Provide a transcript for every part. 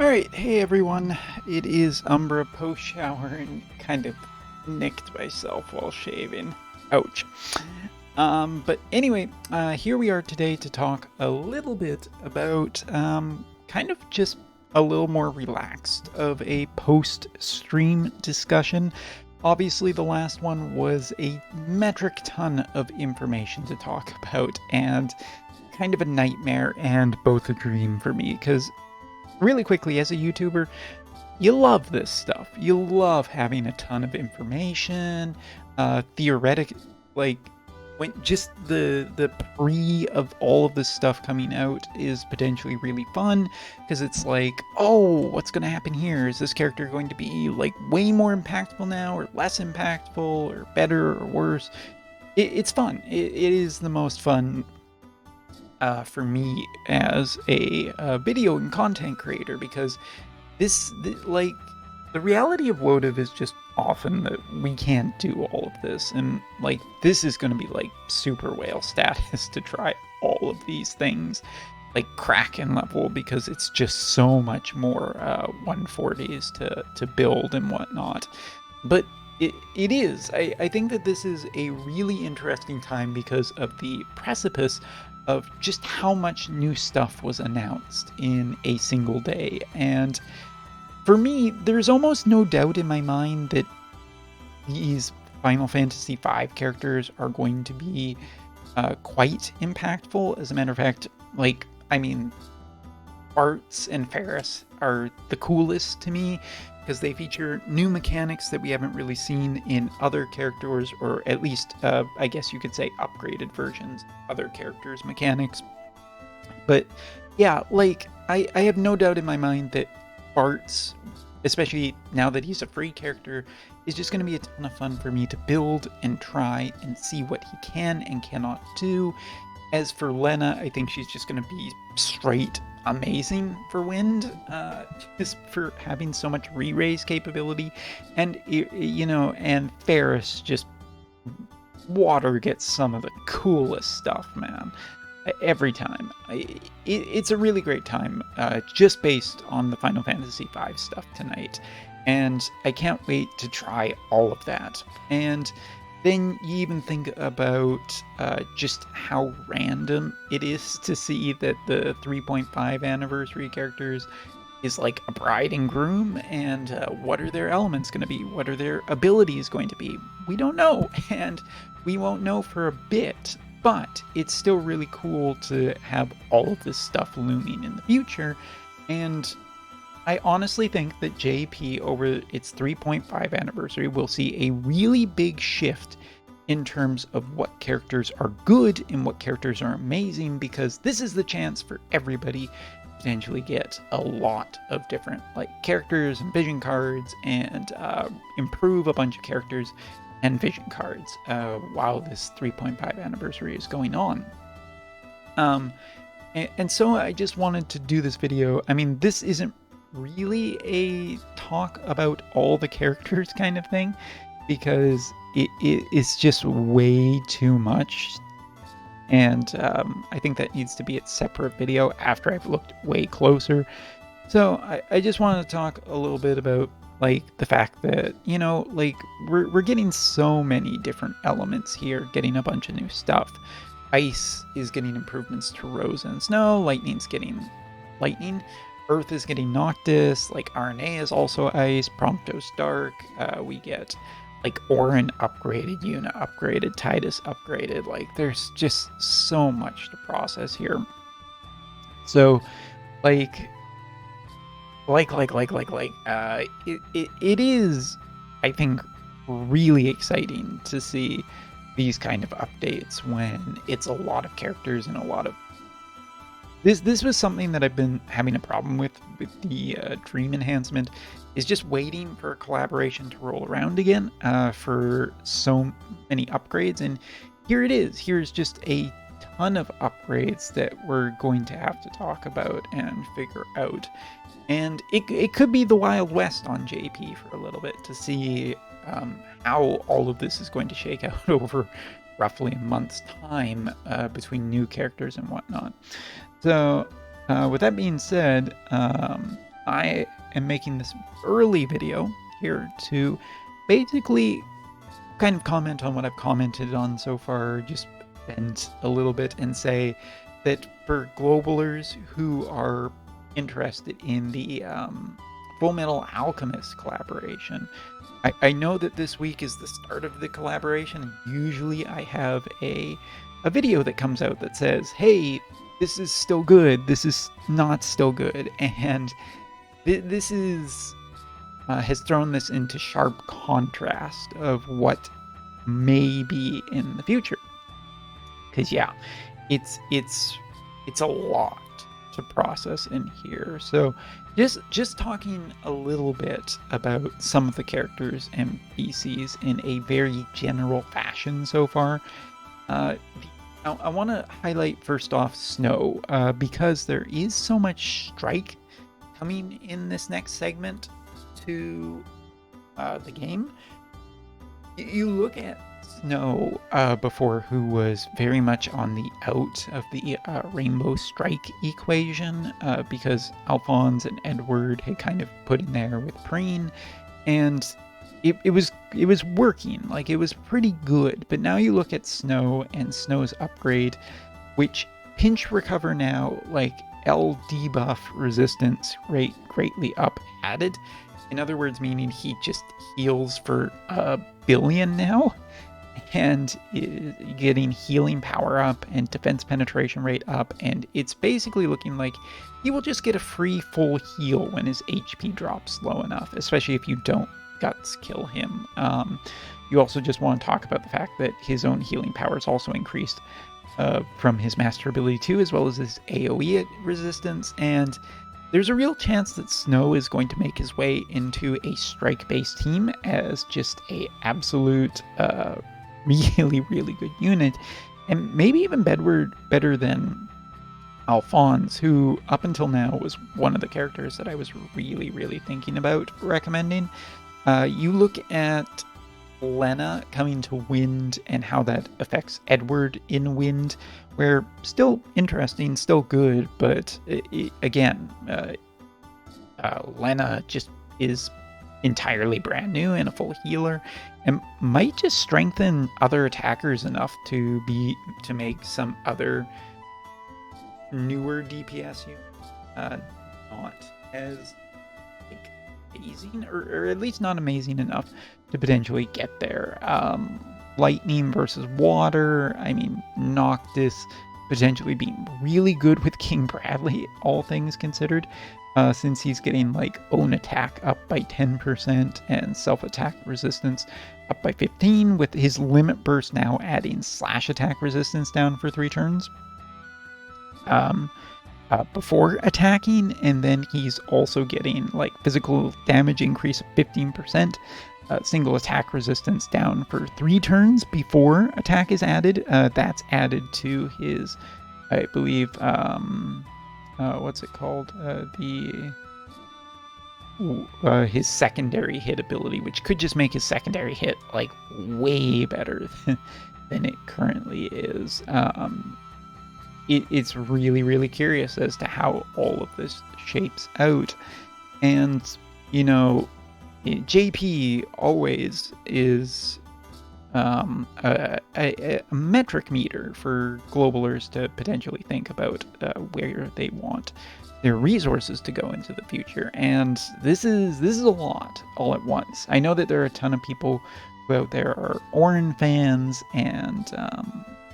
Alright, hey everyone, it is Umbra post-shower and kind of nicked myself while shaving. Ouch. But anyway, here we are today to talk a little bit about kind of just a little more relaxed of a post-stream discussion. Obviously, the last one was a metric ton of information to talk about and kind of a nightmare and both a dream for me because really quickly, as a YouTuber, you love this stuff. You love having a ton of information, theoretic, like when just the pre of all of this stuff coming out is potentially really fun because it's like, oh, what's going to happen here? Is this character going to be like way more impactful now, or less impactful, or better, or worse? It's fun. It is the most fun for me as a video and content creator, because like, the reality of Wotv is just often that we can't do all of this, and like this is going to be like super whale status to try all of these things, like Kraken level, because it's just so much more 140s to build and whatnot. But it is. I think that this is a really interesting time because of the precipice of just how much new stuff was announced in a single day. And for me, there's almost no doubt in my mind that these Final Fantasy V characters are going to be quite impactful. As a matter of fact, like, I mean, Arts and Ferris are the coolest to me because they feature new mechanics that we haven't really seen in other characters, or at least, I guess you could say, upgraded versions of other characters' mechanics. But yeah, like, I have no doubt in my mind that Arts, especially now that he's a free character, is just going to be a ton of fun for me to build and try and see what he can and cannot do. As for Lena, I think she's just going to be straight amazing for Wind, just for having so much re-raise capability. And, you know, and Ferris, just water gets some of the coolest stuff, man. Every time. It's a really great time, just based on the Final Fantasy V stuff tonight. And I can't wait to try all of that. And then you even think about just how random it is to see that the 3.5 anniversary characters is like a bride and groom, and what are their elements going to be? What are their abilities going to be? We don't know, and we won't know for a bit, but it's still really cool to have all of this stuff looming in the future. And I honestly think that JP, over its 3.5 anniversary, will see a really big shift in terms of what characters are good and what characters are amazing, because this is the chance for everybody to potentially get a lot of different like characters and vision cards, and improve a bunch of characters and vision cards while this 3.5 anniversary is going on. And so I just wanted to do this video. I mean, this isn't really a talk about all the characters kind of thing, because it's just way too much, and I think that needs to be a separate video after I've looked way closer. So I just wanted to talk a little bit about like the fact that, you know, like we're getting so many different elements here, getting a bunch of new stuff. Ice is getting improvements to Rose and Snow, Lightning's getting Lightning, Earth is getting Noctis, like RNA is also Ice, Prompto's Dark, we get like Orin upgraded, Yuna upgraded, Titus upgraded. Like there's just so much to process here. So like it is, I think, really exciting to see these kind of updates when it's a lot of characters and a lot of this was something that I've been having a problem with the Dream enhancement, is just waiting for collaboration to roll around again for so many upgrades. And here it is. Here's just a ton of upgrades that we're going to have to talk about and figure out. And it could be the Wild West on JP for a little bit to see how all of this is going to shake out over roughly a month's time between new characters and whatnot. So with that being said, I am making this early video here to basically kind of comment on what I've commented on so far, just vent a little bit and say that for globalers who are interested in the Full Metal Alchemist collaboration, I know that this week is the start of the collaboration. Usually I have a video that comes out that says, hey, this is still good, this is not still good, and this is has thrown this into sharp contrast of what may be in the future. Because yeah, it's a lot to process in here. So just talking a little bit about some of the characters and PCs in a very general fashion so far. I want to highlight first off Snow, because there is so much strike coming in this next segment to the game. You look at Snow before, who was very much on the out of the Rainbow Strike equation, because Alphonse and Edward had kind of put in there with Preen, and it was working, like it was pretty good. But now you look at Snow and Snow's upgrade, which pinch recover now, like L debuff resistance rate greatly up added. In other words, meaning he just heals for 1 billion now, and is getting healing power up and defense penetration rate up, and it's basically looking like he will just get a free full heal when his HP drops low enough, especially if you don't guts kill him. You also just want to talk about the fact that his own healing power is also increased from his master ability 2, as well as his AoE resistance, and there's a real chance that Snow is going to make his way into a strike-based team as just a absolute really, really good unit, and maybe even better than Alphonse, who up until now was one of the characters that I was really, really thinking about recommending. You look at Lena coming to Wind and how that affects Edward in Wind, where still interesting, still good, but again, Lena just is entirely brand new and a full healer, and might just strengthen other attackers enough to make some other newer DPS units not as amazing, or at least not amazing enough to potentially get there. Lightning versus water, I mean, Noctis potentially being really good with King Bradley, all things considered, since he's getting like own attack up by 10% and self-attack resistance up by 15, with his limit burst now adding slash attack resistance down for 3 turns before attacking, and then he's also getting like physical damage increase of 15%, single attack resistance down for 3 turns before attack is added. That's added to his, I believe, what's it called? His secondary hit ability, which could just make his secondary hit like way better than it currently is. It's really, really curious as to how all of this shapes out. And, you know, JP always is a metric meter for globalers to potentially think about where they want their resources to go into the future. And this is a lot all at once. I know that there are a ton of people who out there are Orin fans, and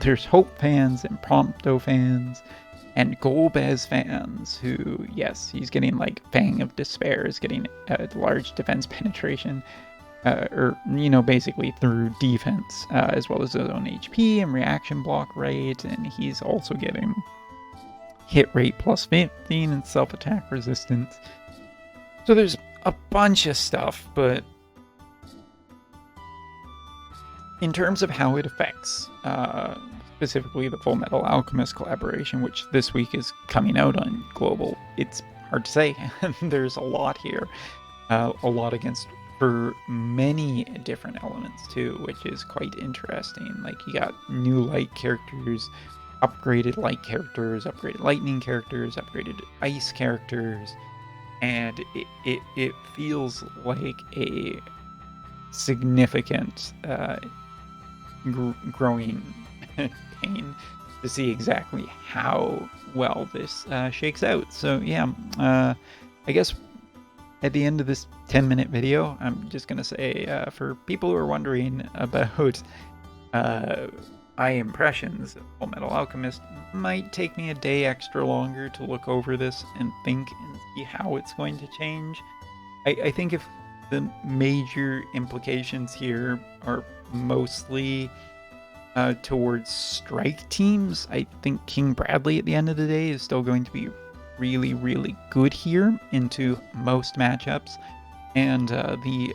there's Hope fans and Prompto fans and Golbez fans who, yes, he's getting like Fang of Despair is getting a large defense penetration, or, you know, basically through defense, as well as his own HP and reaction block rate, and he's also getting hit rate plus 15 and self-attack resistance. So there's a bunch of stuff, but in terms of how it affects specifically the Full Metal Alchemist collaboration, which this week is coming out on Global, it's hard to say. There's a lot here, a lot against for many different elements too, which is quite interesting. Like, you got new light characters, upgraded light characters, upgraded lightning characters, upgraded ice characters, and it feels like a significant growing pain to see exactly how well this shakes out. So yeah, I guess at the end of this 10-minute video, I'm just gonna say, for people who are wondering about my impressions of Fullmetal Alchemist, might take me a day extra longer to look over this and think and see how it's going to change. I think if the major implications here are mostly towards strike teams, I think King Bradley at the end of the day is still going to be really, really good here into most matchups. And the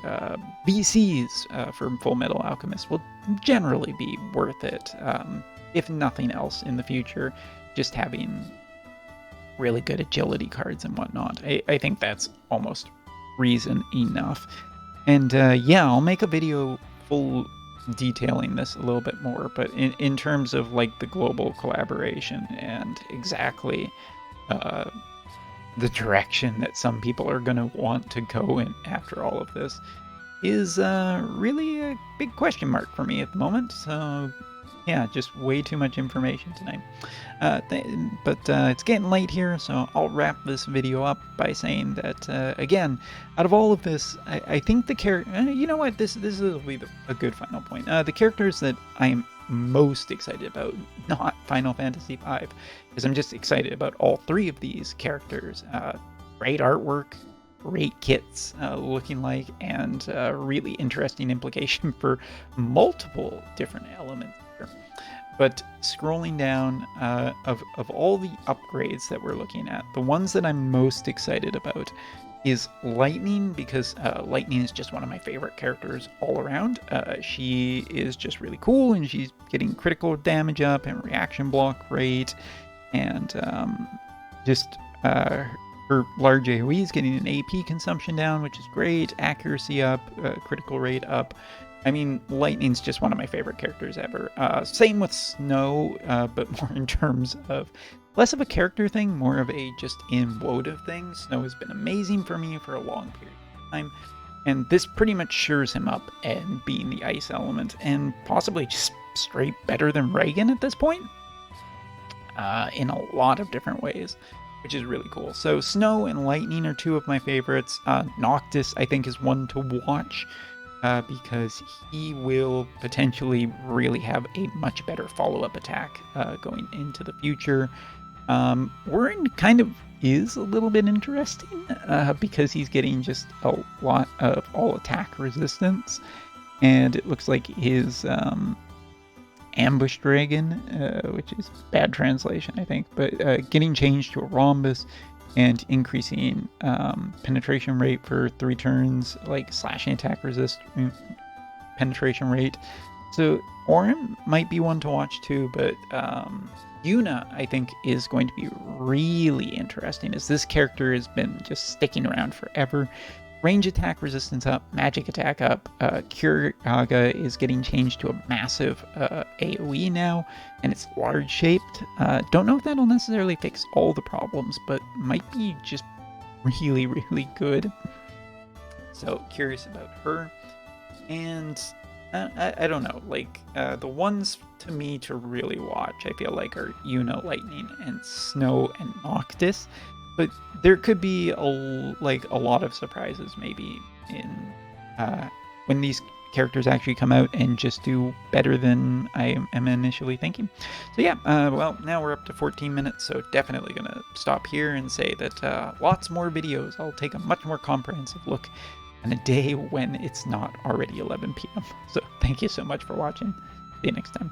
VCs from Fullmetal Alchemist will generally be worth it, if nothing else in the future, just having really good agility cards and whatnot. I think that's almost reason enough. And yeah, I'll make a video full detailing this a little bit more, but in terms of like the global collaboration and exactly the direction that some people are going to want to go in after all of this is really a big question mark for me at the moment. So yeah, just way too much information tonight. But it's getting late here, so I'll wrap this video up by saying that, again, out of all of this, I think the character... you know what? This will be a good final point. The characters that I am most excited about, not Final Fantasy V, because I'm just excited about all three of these characters. Great artwork, great kits looking like, and really interesting implication for multiple different elements here. But scrolling down, of all the upgrades that we're looking at, the ones that I'm most excited about is Lightning, because Lightning is just one of my favorite characters all around. She is just really cool, and she's getting critical damage up and reaction block rate, and just her large AoE is getting an AP consumption down, which is great, accuracy up, critical rate up. I mean, Lightning's just one of my favorite characters ever. Same with Snow, but more in terms of less of a character thing, more of a just in Wotv thing. Snow has been amazing for me for a long period of time, and this pretty much shores him up and being the ice element, and possibly just straight better than Reagan at this point, in a lot of different ways, which is really cool. So Snow and Lightning are two of my favorites. Noctis, I think, is one to watch, because he will potentially really have a much better follow-up attack going into the future. Warren kind of is a little bit interesting because he's getting just a lot of all attack resistance, and it looks like his Ambush Dragon, which is bad translation, I think, but getting changed to a Rhombus and increasing penetration rate for 3 turns, like slashing attack resist penetration rate. So Orin might be one to watch too, but Yuna, I think, is going to be really interesting, as this character has been just sticking around forever. Range attack resistance up, magic attack up, Kiraga is getting changed to a massive AoE now, and it's large shaped. Don't know if that'll necessarily fix all the problems, but might be just really, really good. So curious about her. And I don't know, like the ones to me to really watch, I feel like, are Yuna, Lightning, and Snow and Noctis. But there could be a lot of surprises maybe in when these characters actually come out and just do better than I am initially thinking. So yeah, well, now we're up to 14 minutes, so definitely gonna stop here and say that lots more videos. I'll take a much more comprehensive look on a day when it's not already 11 p.m. So thank you so much for watching. See you next time.